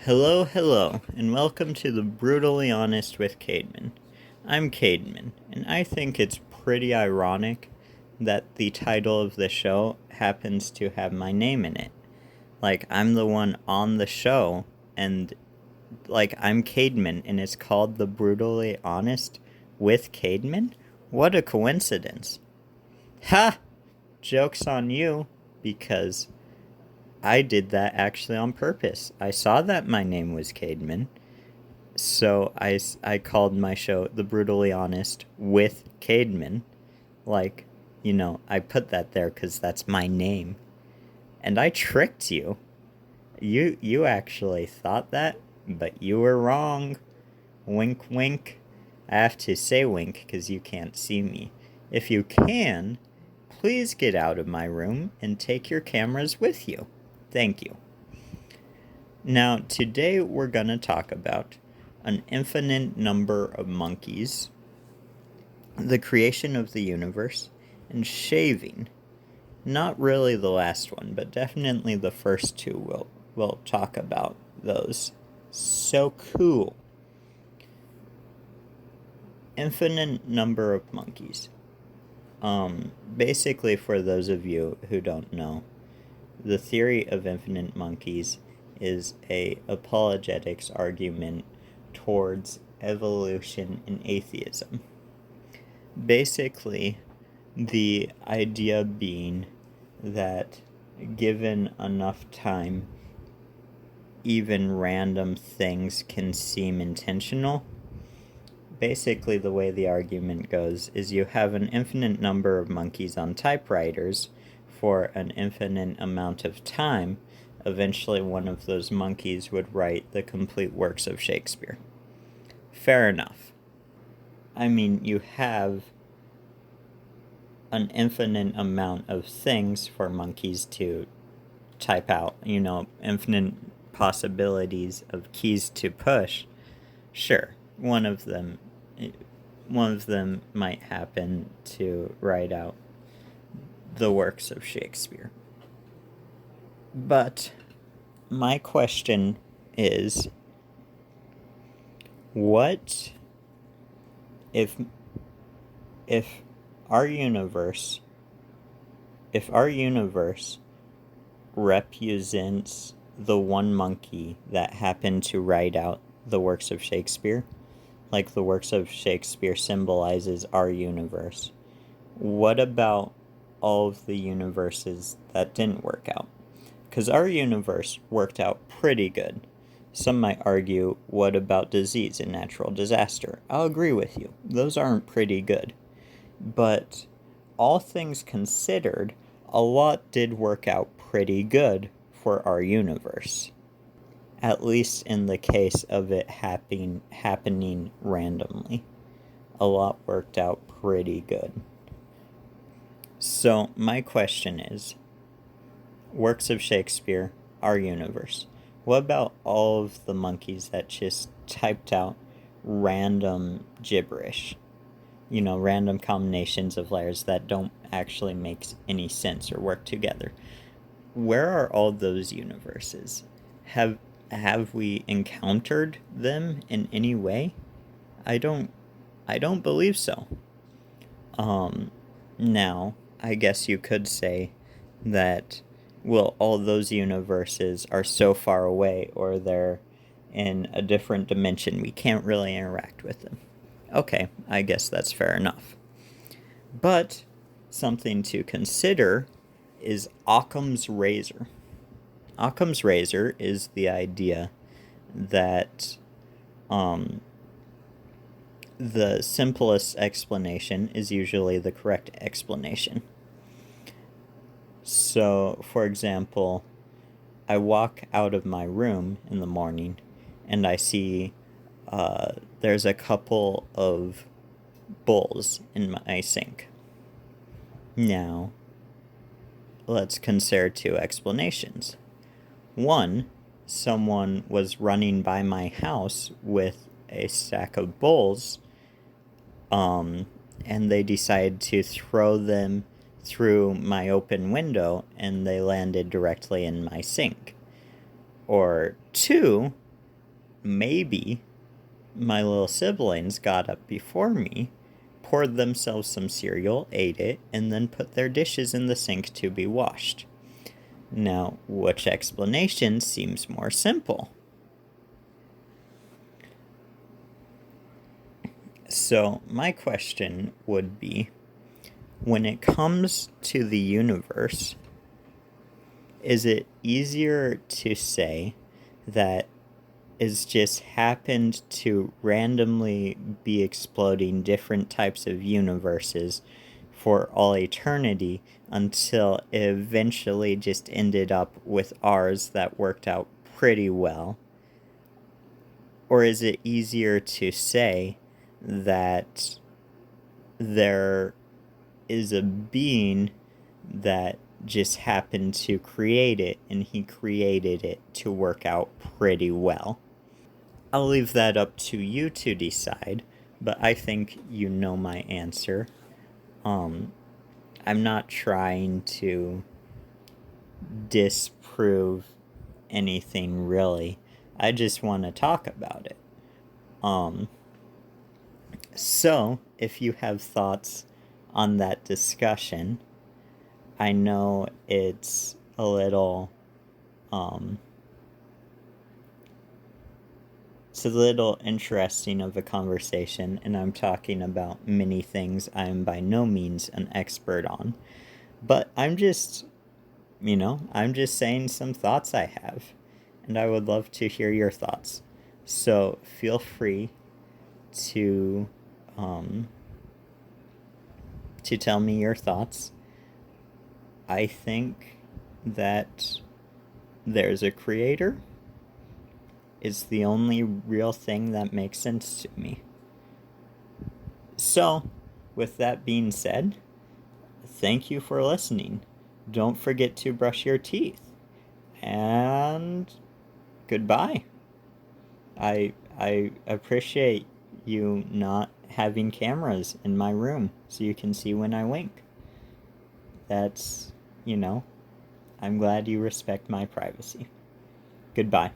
Hello, hello, and welcome to the Brutally Honest with Cademan. I'm Cademan, and I think it's pretty ironic that the title of the show happens to have my name in it. Like, I'm the one on the show, and, I'm Cademan, and it's called The Brutally Honest with Cademan? What a coincidence. Ha! Joke's on you, because I did that actually on purpose. I saw that my name was Cademan, so I called my show The Brutally Honest with Cademan. Like, I put that there because that's my name. And I tricked you. You actually thought that, but you were wrong. Wink, wink. I have to say wink because you can't see me. If you can, please get out of my room and take your cameras with you. Thank you. Now, today we're going to talk about an infinite number of monkeys, the creation of the universe, and shaving. Not really the last one, but definitely the first two we'll talk about those. So cool. Infinite number of monkeys. Basically, for those of you who don't know, the theory of infinite monkeys is a apologetics argument towards evolution and atheism. Basically, the idea being that given enough time, even random things can seem intentional. Basically, the way the argument goes is you have an infinite number of monkeys on typewriters for an infinite amount of time. Eventually, one of those monkeys would write the complete works of Shakespeare. Fair enough. I mean, you have an infinite amount of things for monkeys to type out, infinite possibilities of keys to push. Sure, one of them might happen to write out the works of Shakespeare. But my question is, what if our universe represents the one monkey that happened to write out the works of Shakespeare? Like, the works of Shakespeare symbolizes our universe. What about all of the universes that didn't work out? Because our universe worked out pretty good. Some might argue, what about disease and natural disaster? I'll agree with you. Those aren't pretty good. But all things considered, a lot did work out pretty good for our universe. At least in the case of it happening randomly. A lot worked out pretty good. So my question is, works of Shakespeare, our universe. What about all of the monkeys that just typed out random gibberish? Random combinations of letters that don't actually make any sense or work together. Where are all those universes? Have we encountered them in any way? I don't believe so. Now, I guess you could say that, well, all those universes are so far away, or they're in a different dimension, we can't really interact with them. Okay, I guess that's fair enough. But something to consider is Occam's razor. Occam's razor is the idea that the simplest explanation is usually the correct explanation. So, for example, I walk out of my room in the morning and I see there's a couple of bowls in my sink. Now, let's consider two explanations. One, someone was running by my house with a stack of bowls, and they decided to throw them through my open window, and they landed directly in my sink. Or two, maybe my little siblings got up before me, poured themselves some cereal, ate it, and then put their dishes in the sink to be washed. Now, which explanation seems more simple? So, my question would be, when it comes to the universe, is it easier to say that it's just happened to randomly be exploding different types of universes for all eternity until it eventually just ended up with ours that worked out pretty well? Or is it easier to say that there is a being that just happened to create it and he created it to work out pretty well? I'll leave that up to you to decide, but I think you know my answer. I'm not trying to disprove anything really. I just want to talk about it. So, if you have thoughts on that discussion, I know it's a little interesting of a conversation, and I'm talking about many things I'm by no means an expert on. But I'm just saying some thoughts I have, and I would love to hear your thoughts. So feel free to tell me your thoughts. I think that there's a creator is the only real thing that makes sense to me. So, with that being said, thank you for listening. Don't forget to brush your teeth. And goodbye. I appreciate you not having cameras in my room so you can see when I wink. That's, I'm glad you respect my privacy. Goodbye.